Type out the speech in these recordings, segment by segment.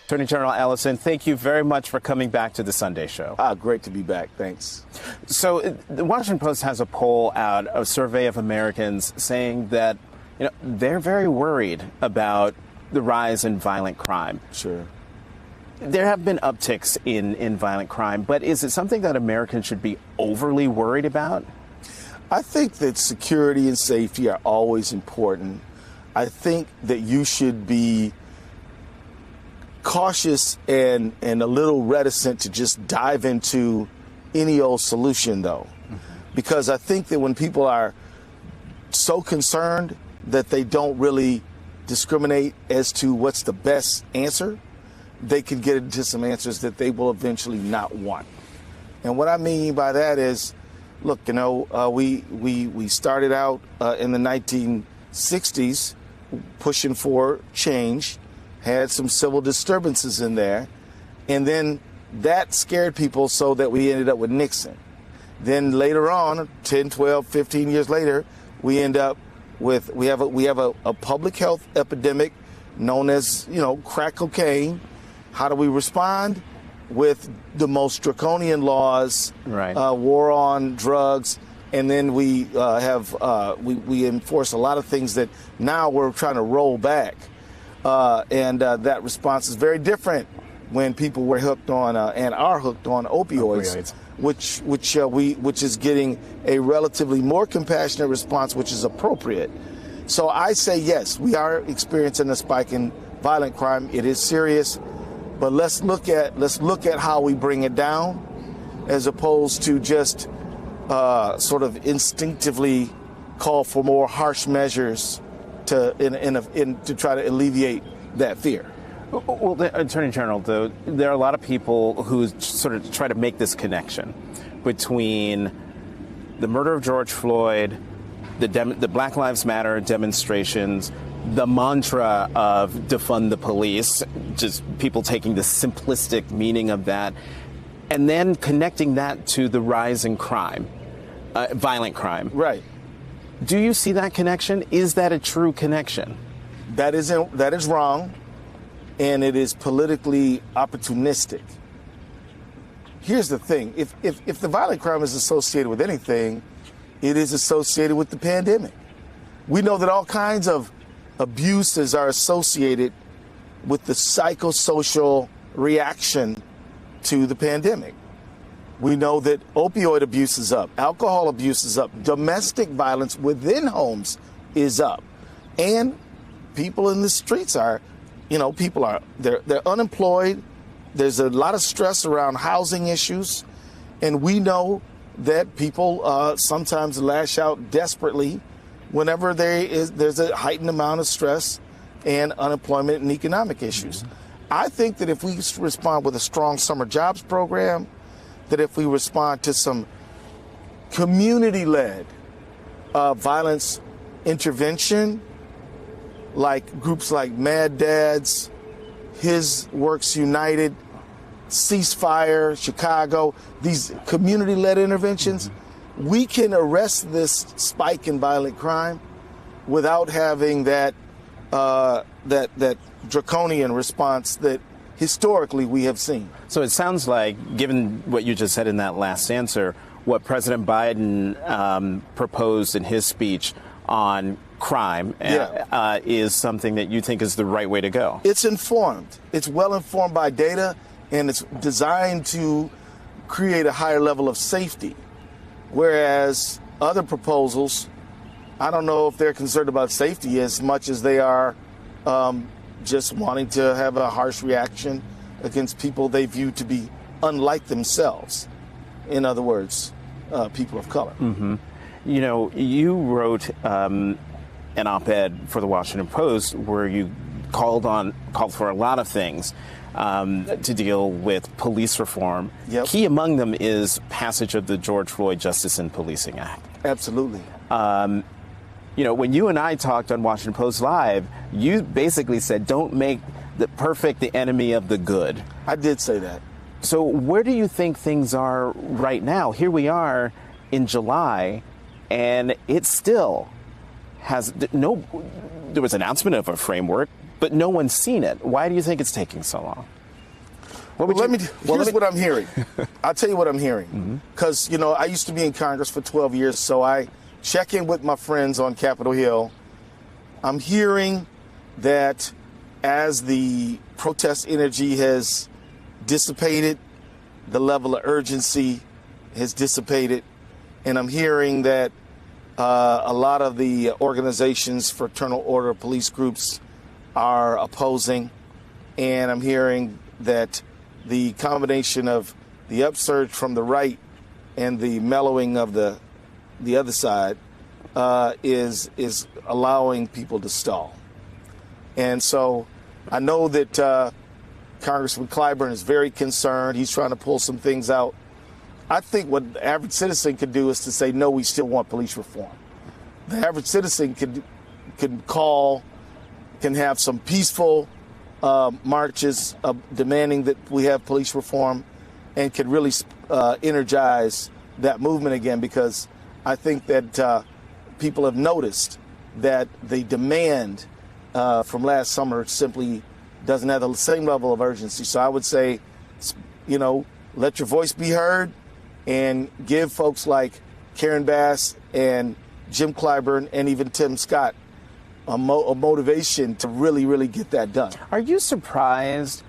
Attorney General Ellison, thank you very much for coming back to the Sunday Show. Great to be back. Thanks. So the Washington Post has a poll out, a survey of Americans saying that they're very worried about the rise in violent crime. Sure. There have been upticks in violent crime, but is it something that Americans should be overly worried about? I think that security and safety are always important. I think that you should be cautious and a little reticent to just dive into any old solution, though, because I think that when people are so concerned that they don't really discriminate as to what's the best answer, they can get into some answers that they will eventually not want. And what I mean by that is, look, we started out in the 1960s pushing for change, had some civil disturbances in there, and then that scared people so that we ended up with Nixon. Then later on, 10, 12, 15 years later, we end up with, we have a public health epidemic known as, crack cocaine. How do we respond? With the most draconian laws, right. War on drugs, and then we we enforce a lot of things that now we're trying to roll back. And that response is very different when people were hooked on and are hooked on opioids. Which is getting a relatively more compassionate response, which is appropriate. So I say yes, we are experiencing a spike in violent crime. It is serious, but let's look at how we bring it down, as opposed to just sort of instinctively call for more harsh measures to try to alleviate that fear. Well, Attorney General, though, there are a lot of people who sort of try to make this connection between the murder of George Floyd, the Black Lives Matter demonstrations, the mantra of defund the police, just people taking the simplistic meaning of that, and then connecting that to the rise in crime, violent crime. Right. Do you see that connection? Is that a true connection? That is wrong. And it is politically opportunistic. Here's the thing. If the violent crime is associated with anything, it is associated with the pandemic. We know that all kinds of abuses are associated with the psychosocial reaction to the pandemic. We know that opioid abuse is up, alcohol abuse is up, domestic violence within homes is up, and people in the streets are they're unemployed. There's a lot of stress around housing issues. And we know that people sometimes lash out desperately whenever there's a heightened amount of stress and unemployment and economic issues. Mm-hmm. I think that if we respond with a strong summer jobs program, that if we respond to some community-led violence intervention, like groups like Mad Dads, His Works United, Ceasefire, Chicago, these community-led interventions, we can arrest this spike in violent crime without having that draconian response that historically we have seen. So it sounds like, given what you just said in that last answer, what President Biden proposed in his speech on crime is something that you think is the right way to go. It's informed. It's well informed by data, and it's designed to create a higher level of safety. Whereas other proposals, I don't know if they're concerned about safety as much as they are just wanting to have a harsh reaction against people they view to be unlike themselves. In other words, people of color. Mm-hmm. You wrote an op-ed for the Washington Post where you called for a lot of things to deal with police reform. Yep. Key among them is passage of the George Floyd Justice in Policing Act. Absolutely. When you and I talked on Washington Post Live, you basically said, don't make the perfect the enemy of the good. I did say that. So where do you think things are right now? Here we are in July, and it still has there was an announcement of a framework, but no one's seen it. Why do you think it's taking so long? Here's what I'm hearing. I'll tell you what I'm hearing. Because, I used to be in Congress for 12 years, so I check in with my friends on Capitol Hill. I'm hearing that as the protest energy has dissipated, the level of urgency has dissipated. And I'm hearing that a lot of the organizations, fraternal order police groups, are opposing. And I'm hearing that the combination of the upsurge from the right and the mellowing of the other side is allowing people to stall. And so I know that Congressman Clyburn is very concerned. He's trying to pull some things out. I think what the average citizen could do is to say, no, we still want police reform. The average citizen can have some peaceful marches demanding that we have police reform, and can really energize that movement again, because I think that people have noticed that the demand from last summer simply doesn't have the same level of urgency. So I would say, let your voice be heard and give folks like Karen Bass and Jim Clyburn and even Tim Scott a motivation to really, really get that done. Are you surprised?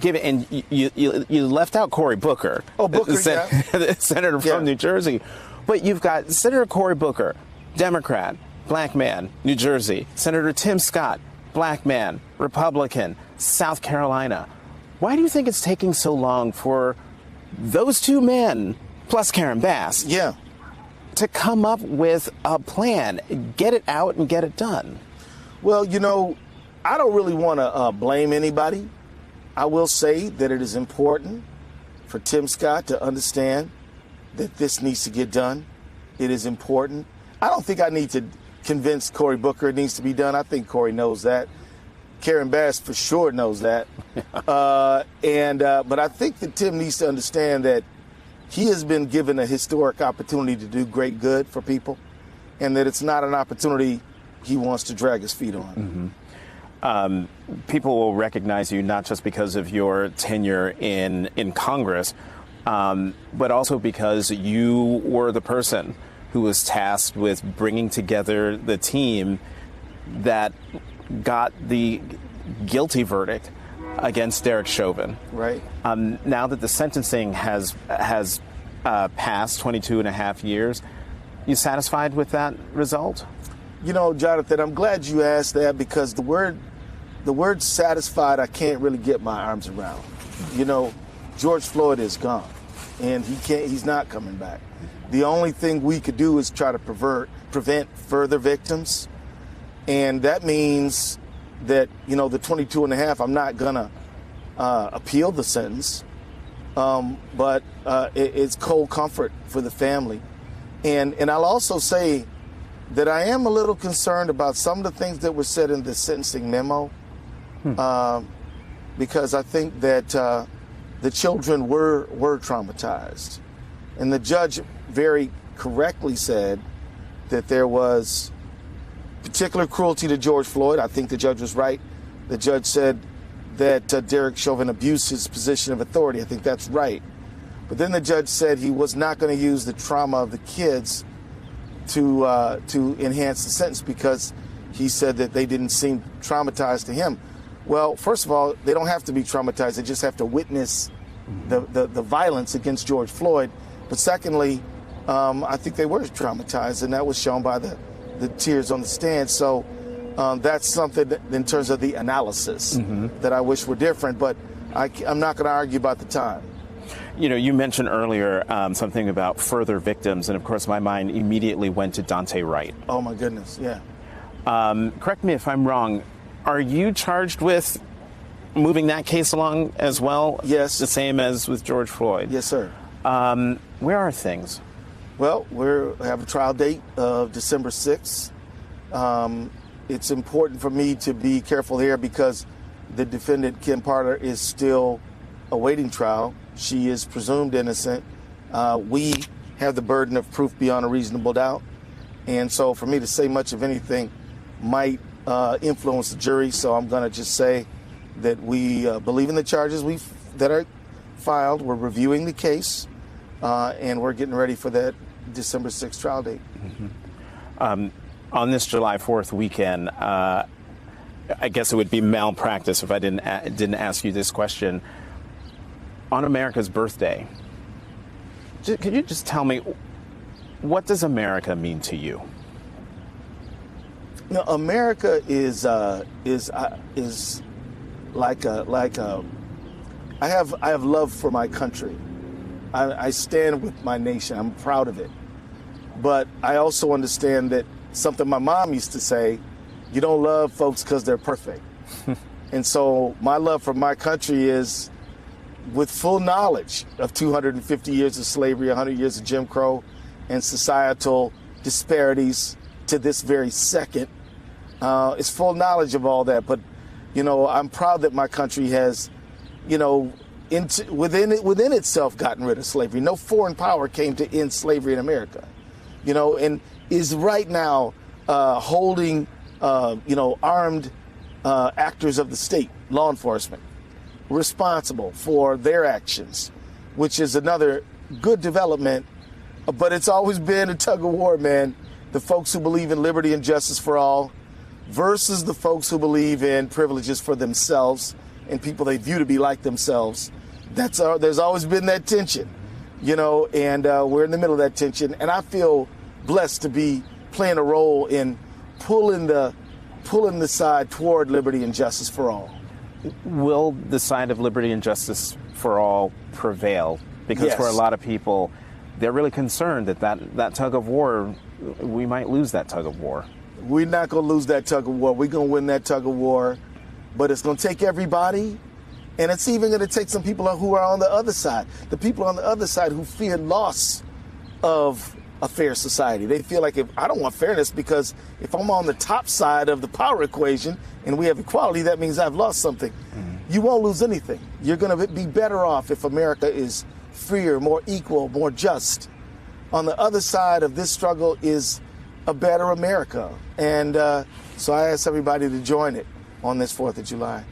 And you left out Cory Booker. Oh, Booker, the senator from New Jersey. But you've got Senator Cory Booker, Democrat, black man, New Jersey. Senator Tim Scott, black man, Republican, South Carolina. Why do you think it's taking so long for those two men, plus Karen Bass, to come up with a plan, get it out and get it done? Well, I don't really want to blame anybody. I will say that it is important for Tim Scott to understand that this needs to get done. It is important. I don't think I need to convince Cory Booker it needs to be done. I think Cory knows that. Karen Bass for sure knows that. But I think that Tim needs to understand that he has been given a historic opportunity to do great good for people, and that it's not an opportunity he wants to drag his feet on. People will recognize you not just because of your tenure in Congress, but also because you were the person who was tasked with bringing together the team that got the guilty verdict against Derek Chauvin. Right. Now that the sentencing has passed 22 and a half years, you satisfied with that result? Jonathan, I'm glad you asked that, because the word satisfied, I can't really get my arms around. George Floyd is gone, and he's not coming back. The only thing we could do is try to prevent further victims. And that means that, the 22 and a half, I'm not going to appeal the sentence. But it's cold comfort for the family. And I'll also say that I am a little concerned about some of the things that were said in the sentencing memo, because I think that the children were traumatized. And the judge very correctly said that there was particular cruelty to George Floyd. I think the judge was right. The judge said that Derek Chauvin abused his position of authority. I think that's right. But then the judge said he was not going to use the trauma of the kids to enhance the sentence, because he said that they didn't seem traumatized to him. Well, first of all, they don't have to be traumatized. They just have to witness the violence against George Floyd. But secondly, I think they were traumatized, and that was shown by the tears on the stand. So that's something that, in terms of the analysis, that I wish were different. But I'm not going to argue about the time. You mentioned earlier something about further victims, and of course my mind immediately went to Daunte Wright. Oh my goodness, yeah. Correct me if I'm wrong. Are you charged with moving that case along as well? Yes. The same as with George Floyd? Yes, sir. Where are things? Well, we have a trial date of December 6th. It's important for me to be careful here because the defendant, Kim Parter, is still awaiting trial. She is presumed innocent. We have the burden of proof beyond a reasonable doubt. And so for me to say much of anything might influence the jury. So I'm going to just say that we believe in the charges that are filed. We're reviewing the case, and we're getting ready for that December 6th trial date. Mm-hmm. On this July 4th weekend, I guess it would be malpractice if I didn't ask you this question. On America's birthday, could you just tell me, what does America mean to you? You know, America is like a. I have love for my country. I stand with my nation. I'm proud of it. But I also understand that something my mom used to say, you don't love folks because they're perfect. And so my love for my country is with full knowledge of 250 years of slavery, 100 years of Jim Crow, and societal disparities to this very second. It's full knowledge of all that. But, you know, I'm proud that my country has, you know, within itself gotten rid of slavery. No foreign power came to end slavery in America, you know, and is right now holding, you know, armed actors of the state, law enforcement, responsible for their actions, which is another good development. But it's always been a tug of war, man. The folks who believe in liberty and justice for all versus the folks who believe in privileges for themselves and people they view to be like themselves. There's always been that tension, you know, and we're in the middle of that tension. And I feel blessed to be playing a role in pulling the side toward liberty and justice for all. Will the side of liberty and justice for all prevail? Because Yes. for a lot of people, they're really concerned that tug of war, we might lose that tug of war. We're not going to lose that tug of war. We're going to win that tug of war. But it's going to take everybody. And it's even going to take some people who are on the other side. The people on the other side who fear loss of a fair society. They feel like, if I don't want fairness, because if I'm on the top side of the power equation and we have equality, that means I've lost something. Mm-hmm. You won't lose anything. You're going to be better off if America is freer, more equal, more just. On the other side of this struggle is a better America. And so I ask everybody to join it on this 4th of July.